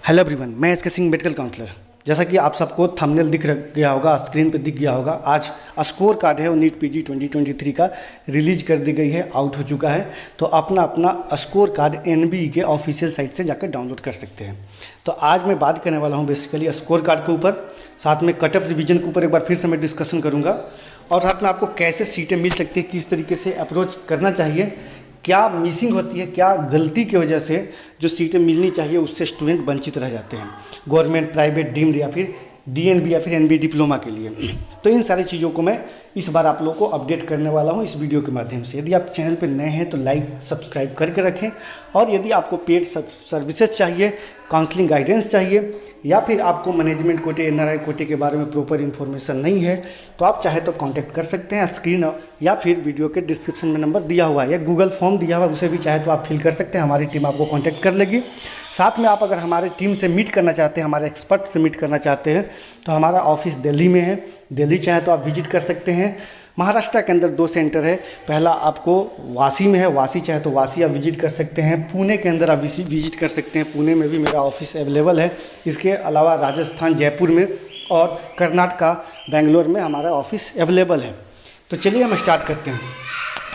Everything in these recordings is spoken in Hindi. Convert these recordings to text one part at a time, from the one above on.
हेलो एवरीवन, मैं एस के सिंह मेडिकल काउंसलर। जैसा कि आप सबको थंबनेल दिख गया होगा, स्क्रीन पे दिख गया होगा, आज स्कोर कार्ड है वो नीट पीजी 2023 का रिलीज कर दी गई है, आउट हो चुका है। तो अपना अपना स्कोर कार्ड एनबीई के ऑफिशियल साइट से जाकर डाउनलोड कर सकते हैं। तो आज मैं बात करने वाला हूँ बेसिकली स्कोर कार्ड के ऊपर, साथ में कट ऑफ रिवीजन के ऊपर एक बार फिर से मैं डिस्कशन करूँगा, और साथ में आपको कैसे सीटें मिल सकती है, किस तरीके से अप्रोच करना चाहिए, क्या मिसिंग होती है, क्या गलती की वजह से जो सीटें मिलनी चाहिए उससे स्टूडेंट वंचित रह जाते हैं गवर्नमेंट, प्राइवेट, डीम्ड या फिर डीएनबी या फिर एनबी डिप्लोमा के लिए। तो इन सारी चीज़ों को मैं इस बार आप लोगों को अपडेट करने वाला हूं इस वीडियो के माध्यम से। यदि आप चैनल पर नए हैं तो लाइक सब्सक्राइब करके रखें, और यदि आपको पेड सर्विसेज चाहिए, काउंसलिंग गाइडेंस चाहिए, या फिर आपको मैनेजमेंट कोटे, एनआरआई कोटे के बारे में प्रॉपर इन्फॉर्मेशन नहीं है, तो आप चाहे तो कांटेक्ट कर सकते हैं। स्क्रीन या फिर वीडियो के डिस्क्रिप्शन में नंबर दिया हुआ है या गूगल फॉर्म दिया हुआ है, उसे भी चाहे तो आप फिल कर सकते हैं। हमारी टीम आपको कांटेक्ट कर लेगी। साथ में आप अगर हमारे टीम से मीट करना चाहते हैं, हमारे एक्सपर्ट से मीट करना चाहते हैं, तो हमारा ऑफिस दिल्ली में है। दिल्ली चाहे तो आप विजिट कर सकते हैं। महाराष्ट्र के अंदर 2 सेंटर है, पहला आपको वासी में है, वासी चाहे तो वासी आप विजिट कर सकते हैं। पुणे के अंदर आप विजिट कर सकते हैं, पुणे में भी मेरा ऑफिस अवेलेबल है। इसके अलावा राजस्थान जयपुर में और कर्नाटका बेंगलोर में हमारा ऑफिस अवेलेबल है। तो चलिए हम स्टार्ट करते हैं।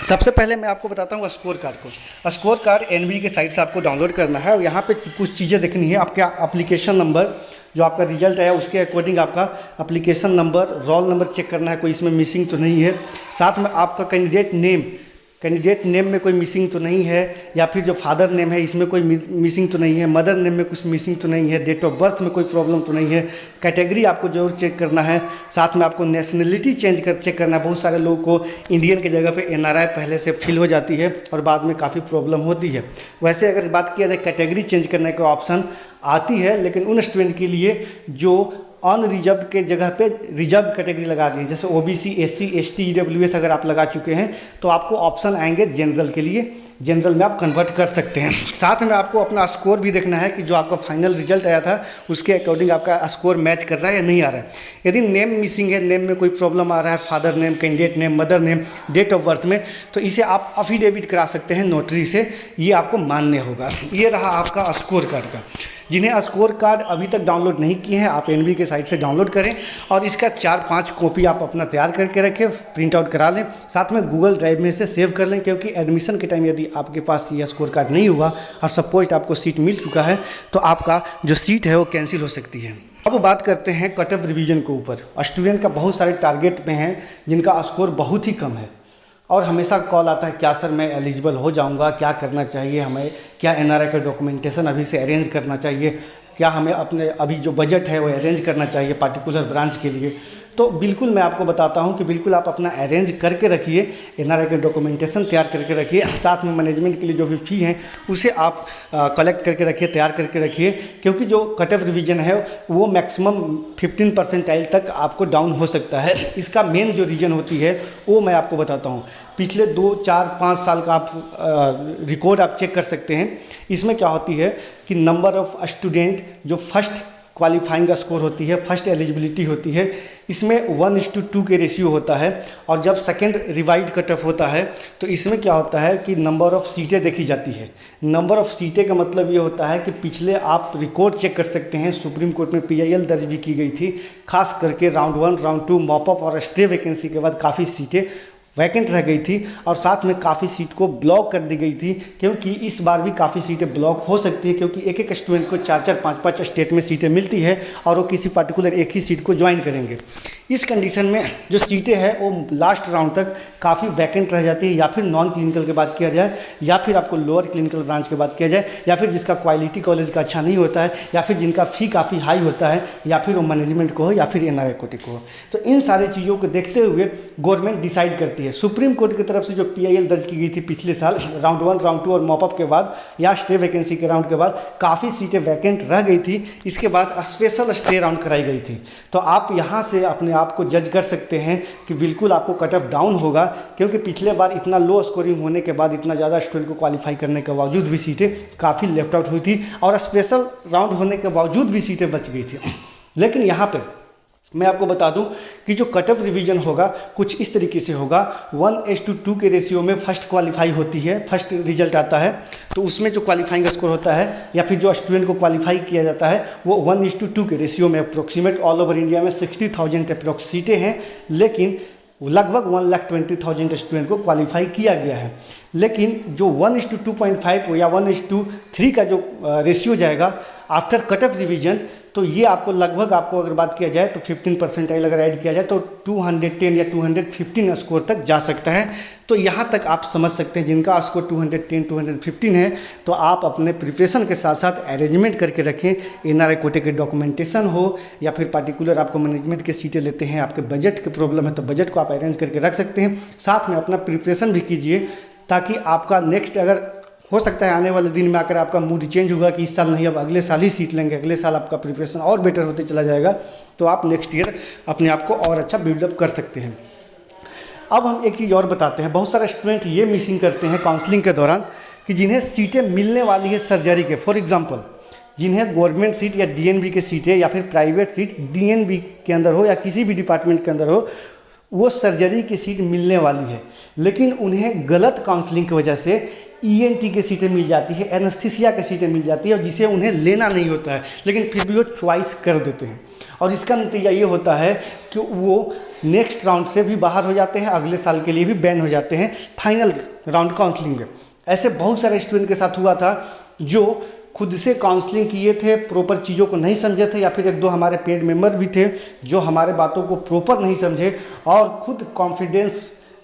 सबसे पहले मैं आपको बताता हूँ स्कोर कार्ड को। स्कोर कार्ड एनबीई के साइट से आपको डाउनलोड करना है, और यहाँ पे कुछ चीज़ें देखनी है। आपका एप्लीकेशन नंबर, जो आपका रिजल्ट है उसके अकॉर्डिंग आपका application number, roll number check करना है, कोई इसमें मिसिंग तो नहीं है। साथ में आपका कैंडिडेट नेम में कोई मिसिंग तो नहीं है, या फिर जो फादर नेम है इसमें कोई मिसिंग तो नहीं है, मदर नेम में कुछ मिसिंग तो नहीं है, डेट ऑफ बर्थ में कोई प्रॉब्लम तो नहीं है, कैटेगरी आपको जरूर चेक करना है। साथ में आपको नेशनलिटी चेक करना है। बहुत सारे लोगों को इंडियन की जगह पे एनआरआई पहले से फिल हो जाती है और बाद में काफ़ी प्रॉब्लम होती है। वैसे अगर बात किया जाए कैटेगरी चेंज करने का ऑप्शन आती है, लेकिन उन स्टूडेंट के लिए जो अनरिजर्व के जगह पे रिजर्व कैटेगरी लगा दी है, जैसे ओबीसी, एससी, एसटी, ईडब्ल्यूएस अगर आप लगा चुके हैं तो आपको ऑप्शन आएंगे जनरल के लिए, जनरल में आप कन्वर्ट कर सकते हैं। साथ में आपको अपना स्कोर भी देखना है कि जो आपका फाइनल रिजल्ट आया था उसके अकॉर्डिंग आपका स्कोर मैच कर रहा है या नहीं आ रहा है। यदि नेम मिसिंग है, नेम में कोई प्रॉब्लम आ रहा है, father name, candidate name, mother name, date of birth में, तो इसे आप अफिडेविट करा सकते हैं नोटरी से, ये आपको मान्य होगा। ये रहा आपका स्कोर कार्ड का। जिन्हें स्कोर कार्ड अभी तक डाउनलोड नहीं किए हैं, आप एनबीई के साइट से डाउनलोड करें, और इसका 4-5 कॉपी आप अपना तैयार करके रखें, प्रिंट आउट करा लें, साथ में गूगल ड्राइव में से सेव कर लें, क्योंकि एडमिशन के टाइम यदि आपके पास ये स्कोर कार्ड नहीं हुआ और सपोज आपको सीट मिल चुका है, तो आपका जो सीट है वो कैंसिल हो सकती है। अब बात करते हैं कट ऑफ रिवीजन के ऊपर। स्टूडेंट का बहुत सारे टारगेट में हैं जिनका स्कोर बहुत ही कम है, और हमेशा कॉल आता है, क्या सर मैं एलिजिबल हो जाऊंगा, क्या करना चाहिए हमें, क्या एनआरआई का डॉक्यूमेंटेशन अभी से अरेंज करना चाहिए, क्या हमें अपने अभी जो बजट है वो अरेंज करना चाहिए पार्टिकुलर ब्रांच के लिए। तो बिल्कुल मैं आपको बताता हूं कि बिल्कुल आप अपना अरेंज करके रखिए, एनआरआई के डॉक्यूमेंटेशन तैयार करके रखिए, साथ में मैनेजमेंट के लिए जो भी फ़ी है उसे आप कलेक्ट करके रखिए, तैयार करके रखिए, क्योंकि जो कट ऑफ रिवीजन है वो मैक्सिमम 15 परसेंटाइल तक आपको डाउन हो सकता है। इसका मेन जो रीज़न होती है वो मैं आपको बताता हूँ। पिछले 2, 4, 5 साल का आप रिकॉर्ड आप चेक कर सकते हैं। इसमें क्या होती है कि नंबर ऑफ़ स्टूडेंट जो फर्स्ट क्वालिफाइंग का स्कोर होती है, फर्स्ट एलिजिबिलिटी होती है, इसमें 1:2 के रेशियो होता है। और जब सेकंड रिवाइज कट ऑफ होता है तो इसमें क्या होता है कि नंबर ऑफ़ सीटें देखी जाती है। नंबर ऑफ़ सीटें का मतलब ये होता है कि पिछले आप रिकॉर्ड चेक कर सकते हैं, सुप्रीम कोर्ट में पीआईएल दर्ज भी की गई थी, खास करके राउंड 1, राउंड 2 मॉपअप और स्टे वैकेंसी के बाद काफ़ी सीटें वैकेंट रह गई थी, और साथ में काफ़ी सीट को ब्लॉक कर दी गई थी, क्योंकि इस बार भी काफ़ी सीटें ब्लॉक हो सकती है, क्योंकि एक एक स्टूडेंट को 4-4, 5-5 स्टेट में सीटें मिलती है, और वो किसी पर्टिकुलर एक ही सीट को ज्वाइन करेंगे। इस कंडीशन में जो सीटें हैं वो लास्ट राउंड तक काफ़ी वैकेंट रह जाती है, या फिर नॉन क्लिनिकल के बात किया जाए, या फिर आपको लोअर क्लिनिकल ब्रांच के बात किया जाए, या फिर जिसका क्वालिटी कॉलेज का अच्छा नहीं होता है, या फिर जिनका फ़ी काफ़ी हाई होता है, या फिर वो मैनेजमेंट को हो या फिर एनआरआई कोटे को हो। तो इन सारी चीज़ों को देखते हुए गवर्नमेंट डिसाइड करती है। सुप्रीम कोर्ट की तरफ से जो पीआईएल दर्ज की गई थी पिछले साल राउंड 1, राउंड 2 और मॉपअप के बाद या स्टे वैकेंसी के राउंड के बाद काफ़ी सीटें वैकेंट रह गई थी, इसके बाद स्पेशल स्टे राउंड कराई गई थी। तो आप यहाँ से अपने आप को जज कर सकते हैं कि बिल्कुल आपको कट ऑफ डाउन होगा, क्योंकि पिछले बार इतना लो स्कोरिंग होने के बाद, इतना ज़्यादा स्टूडेंट को क्वालिफाई करने के बावजूद भी सीटें काफ़ी लेफ्ट आउट हुई थी, और स्पेशल राउंड होने के बावजूद भी सीटें बच गई थी। लेकिन यहाँ पर मैं आपको बता दूं कि जो कट ऑफ रिवीजन होगा कुछ इस तरीके से होगा, 1:2 के रेशियो में फर्स्ट क्वालिफाई होती है, फर्स्ट रिजल्ट आता है, तो उसमें जो क्वालिफाइंग स्कोर होता है या फिर जो स्टूडेंट को क्वालिफाई किया जाता है वो 1:2 के रेशियो में अप्रोक्सीमेट ऑल ओवर इंडिया में 60,000 अप्रोक्स सीटें हैं, लेकिन लगभग 1,20,000 स्टूडेंट को क्वालिफाई किया गया है। लेकिन जो 1:2.5 या 1:3 का जो रेशियो जाएगा आफ्टर कट ऑफ रिवीजन, तो ये आपको लगभग, आपको अगर बात किया जाए तो 15 परसेंटाइल अगर ऐड किया जाए तो 210 या 215 स्कोर तक जा सकता है। तो यहाँ तक आप समझ सकते हैं जिनका स्कोर 210 215 है, तो आप अपने प्रिपरेशन के साथ साथ अरेंजमेंट करके रखें। एनआरआई कोटे के डॉक्यूमेंटेशन हो या फिर पार्टिकुलर आपको मैनेजमेंट की सीटें लेते हैं, आपके बजट की प्रॉब्लम है तो बजट को आप अरेंज करके रख सकते हैं। साथ में अपना प्रिपरेशन भी कीजिए ताकि आपका नेक्स्ट, अगर हो सकता है आने वाले दिन में आकर आपका मूड चेंज होगा कि इस साल नहीं, अब अगले साल ही सीट लेंगे, अगले साल आपका प्रिपरेशन और बेटर होते चला जाएगा, तो आप नेक्स्ट ईयर अपने आप को और अच्छा बिल्डअप कर सकते हैं। अब हम एक चीज़ और बताते हैं, बहुत सारे स्टूडेंट ये मिसिंग करते हैं काउंसलिंग के दौरान कि जिन्हें सीटें मिलने वाली है सर्जरी के, फॉर एग्जांपल जिन्हें गवर्नमेंट सीट या डीएनबी के सीटें या फिर प्राइवेट सीट डीएनबी के अंदर हो या किसी भी डिपार्टमेंट के अंदर हो, वो सर्जरी की सीट मिलने वाली है, लेकिन उन्हें गलत काउंसलिंग की वजह से ईएनटी की सीटें मिल जाती है, एनेस्थीसिया की सीटें मिल जाती है, और जिसे उन्हें लेना नहीं होता है, लेकिन फिर भी वो चॉइस कर देते हैं। और इसका नतीजा ये होता है कि वो नेक्स्ट राउंड से भी बाहर हो जाते हैं, अगले साल के लिए भी बैन हो जाते हैं फाइनल राउंड काउंसलिंग में। ऐसे बहुत सारे स्टूडेंट के साथ हुआ था जो खुद से काउंसलिंग किए थे, प्रॉपर चीज़ों को नहीं समझे थे, या फिर एक दो हमारे पेड मेंबर भी थे जो हमारे बातों को प्रॉपर नहीं समझे और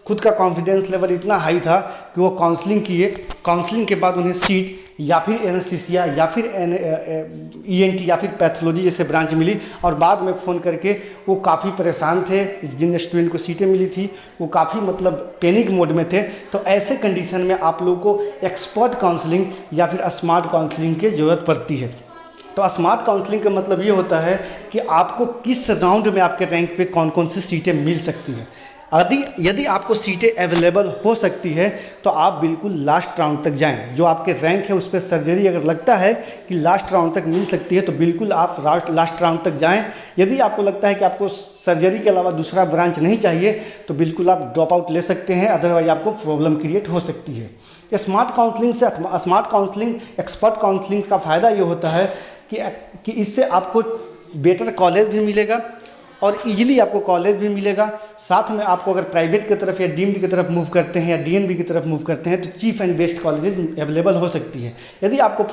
खुद का कॉन्फिडेंस लेवल इतना हाई था कि वो काउंसलिंग किए, काउंसलिंग के बाद उन्हें सीट या फिर एनेस्थीसिया या फिर ईएनटी या फिर पैथोलॉजी जैसे ब्रांच मिली, और बाद में फ़ोन करके वो काफ़ी परेशान थे। जिन स्टूडेंट को सीटें मिली थी वो काफ़ी मतलब पैनिक मोड में थे। तो ऐसे कंडीशन में आप लोगों को एक्सपर्ट काउंसलिंग या फिर स्मार्ट काउंसलिंग की ज़रूरत पड़ती है। तो स्मार्ट काउंसलिंग का मतलब ये होता है कि आपको किस राउंड में आपके रैंक पे कौन कौन सी सीटें मिल सकती हैं। यदि आपको सीटें अवेलेबल हो सकती है तो आप बिल्कुल लास्ट राउंड तक जाएं। जो आपके रैंक है उस पर सर्जरी अगर लगता है कि लास्ट राउंड तक मिल सकती है तो बिल्कुल आप लास्ट राउंड तक जाएं। यदि आपको लगता है कि आपको सर्जरी के अलावा दूसरा ब्रांच नहीं चाहिए तो बिल्कुल आप ड्रॉप आउट ले सकते हैं, अदरवाइज आपको प्रॉब्लम क्रिएट हो सकती है। स्मार्ट काउंसलिंग एक्सपर्ट काउंसलिंग का फ़ायदा ये होता है कि इससे आपको बेटर कॉलेज भी मिलेगा और इजीली आपको कॉलेज भी मिलेगा। साथ में आपको अगर प्राइवेट की तरफ या डीम्ड की तरफ मूव करते हैं या डीएनबी की तरफ मूव करते हैं तो cheap and best colleges available हो सकती है। यदि आपको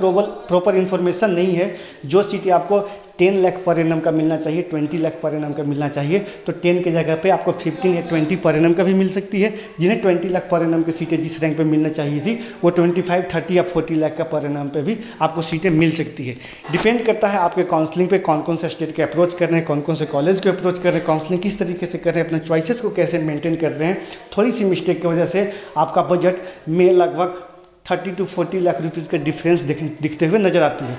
प्रॉपर इन्फॉर्मेशन नहीं है, जो सीटें आपको 10 लाख पर एनम का मिलना चाहिए, 20 लाख पर एनम का मिलना चाहिए, तो 10 के जगह पे आपको 15 या 20 पर एनम का भी मिल सकती है। जिन्हें 20 लाख पर एनम की सीटें जिस रैंक पे मिलना चाहिए थी वो 25, 30 या 40 लाख का पर एनम पे भी आपको सीटें मिल सकती है। डिपेंड करता है आपके काउंसलिंग पे कौन कौन से स्टेट के अप्रोच कर रहे हैं, कौन कौन से कॉलेज के अप्रोच कर रहे हैं, काउंसलिंग किस तरीके से कर रहे हैं, अपने चॉइसेस को कैसे मेंटेन कर रहे हैं। थोड़ी सी मिस्टेक की वजह से आपका बजट में लगभग 30 to 40 लाख रुपीज़ का डिफरेंस दिखते हुए नज़र आती है।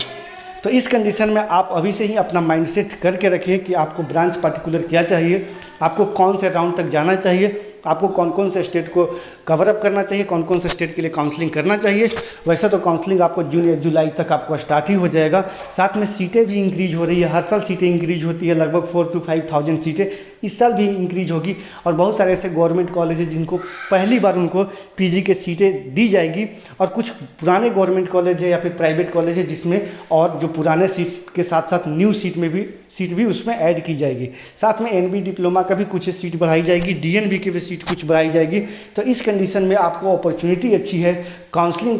तो इस कंडीशन में आप अभी से ही अपना माइंडसेट करके रखिए कि आपको ब्रांच पार्टिकुलर क्या चाहिए, आपको कौन से राउंड तक जाना चाहिए, आपको कौन कौन से स्टेट को कवर अप करना चाहिए, कौन कौन से स्टेट के लिए काउंसलिंग करना चाहिए। वैसे तो काउंसलिंग आपको जून या जुलाई तक आपको स्टार्ट ही हो जाएगा। साथ में सीटें भी इंक्रीज हो रही है, हर साल सीटें इंक्रीज होती है, लगभग 4 to 5,000 सीटें इस साल भी इंक्रीज होगी। और बहुत सारे ऐसे गवर्नमेंट कॉलेज हैं जिनको पहली बार उनको पीजी के सीटें दी जाएगी, और कुछ पुराने गवर्नमेंट कॉलेज है या फिर प्राइवेट कॉलेज है जिसमें और जो पुराने सीट के साथ साथ न्यू सीट भी उसमें ऐड की जाएगी। साथ में एनबी डिप्लोमा का भी कुछ सीट बढ़ाई जाएगी, डीएनबी की भी सीट कुछ बढ़ाई जाएगी। तो इस कंडीशन में आपको अपॉर्चुनिटी अच्छी है, काउंसलिंग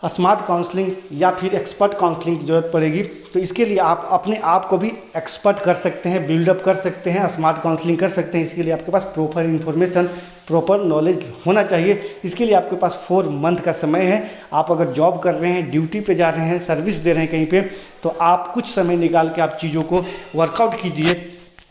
स्मार्ट काउंसलिंग या फिर एक्सपर्ट काउंसलिंग की ज़रूरत पड़ेगी। तो इसके लिए आप अपने आप को भी एक्सपर्ट कर सकते हैं, बिल्डअप कर सकते हैं, स्मार्ट काउंसलिंग कर सकते हैं। इसके लिए आपके पास प्रॉपर इन्फॉर्मेशन, प्रॉपर नॉलेज होना चाहिए। इसके लिए आपके पास 4 मंथ का समय है। आप अगर जॉब कर रहे हैं, ड्यूटी पे जा रहे हैं, सर्विस दे रहे हैं कहीं पे, तो आप कुछ समय निकाल के आप चीज़ों को वर्कआउट कीजिए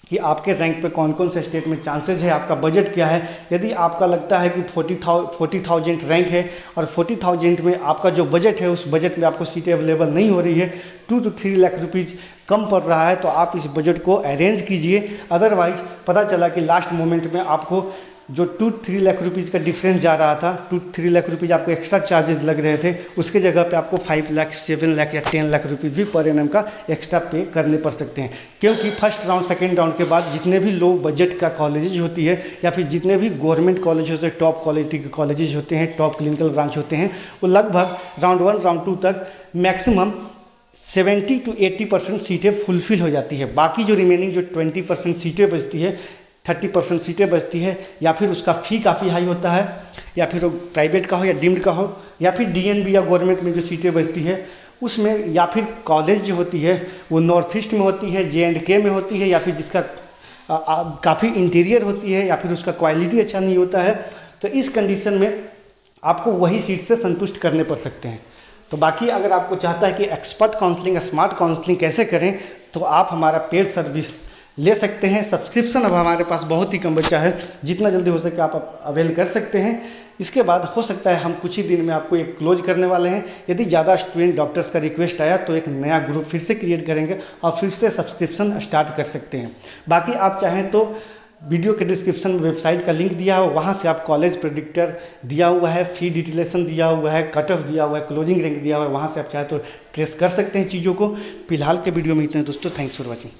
कि आपके रैंक पे कौन कौन से स्टेट में चांसेस है, आपका बजट क्या है। यदि आपका लगता है कि 40,000 रैंक है और 40,000 में आपका जो बजट है उस बजट में आपको सीटें अवेलेबल नहीं हो रही है, 2 to 3 लाख रुपीज़ कम पड़ रहा है, तो आप इस बजट को अरेंज कीजिए। अदरवाइज पता चला कि लास्ट मोमेंट में आपको जो 2-3 लाख रुपीज़ का डिफरेंस जा रहा था, 2-3 लाख रुपीज़ आपको एक्स्ट्रा चार्जेस लग रहे थे, उसके जगह पे आपको 5 लाख, 7 लाख या 10 लाख रुपीज़ भी पर एनम का एक्स्ट्रा पे करने पड़ सकते हैं। क्योंकि फर्स्ट राउंड सेकेंड राउंड के बाद जितने भी लो बजट का कॉलेजेज होती है या फिर जितने भी गवर्नमेंट कॉलेज होते हैं, टॉप क्वालिटी के कॉलेजेज होते हैं, टॉप क्लिनिकल ब्रांच होते हैं, वो लगभग राउंड 1 राउंड 2 तक मैक्सिमम 70 to 80% सीटें फुलफिल हो जाती है। बाकी जो रिमेनिंग जो 20% सीटें बचती है, 30% सीटें बचती है, या फिर उसका फ़ी काफ़ी हाई होता है, या फिर वो प्राइवेट का हो या डीम्ड का हो, या फिर डीएनबी या गवर्नमेंट में जो सीटें बचती है उसमें, या फिर कॉलेज जो होती है वो नॉर्थ ईस्ट में होती है, J&K में होती है, या फिर जिसका काफ़ी इंटीरियर होती है, या फिर उसका क्वालिटी अच्छा नहीं होता है, तो इस कंडीशन में आपको वही सीट से संतुष्ट करने पड़ सकते हैं। तो बाकी अगर आपको चाहता है कि एक्सपर्ट काउंसलिंग, स्मार्ट काउंसलिंग कैसे करें, तो आप हमारा पेड सर्विस ले सकते हैं। सब्सक्रिप्शन अब हमारे पास बहुत ही कम बचा है, जितना जल्दी हो सके आप अवेल कर सकते हैं। इसके बाद हो सकता है हम कुछ ही दिन में आपको एक क्लोज करने वाले हैं। यदि ज़्यादा स्टूडेंट डॉक्टर्स का रिक्वेस्ट आया तो एक नया ग्रुप फिर से क्रिएट करेंगे और फिर से सब्सक्रिप्शन स्टार्ट कर सकते हैं। बाकी आप चाहें तो वीडियो के डिस्क्रिप्शन में वेबसाइट का लिंक दिया है, वहाँ से आप कॉलेज प्रेडिक्टर दिया हुआ है, फी डिटेलेशन दिया हुआ है, कट ऑफ दिया हुआ है, क्लोजिंग रैंक दिया हुआ है, वहाँ से आप चाहे तो ट्रेस कर सकते हैं चीज़ों को। फिलहाल के वीडियो में इतना दोस्तों, थैंक्स फॉर वॉचिंग।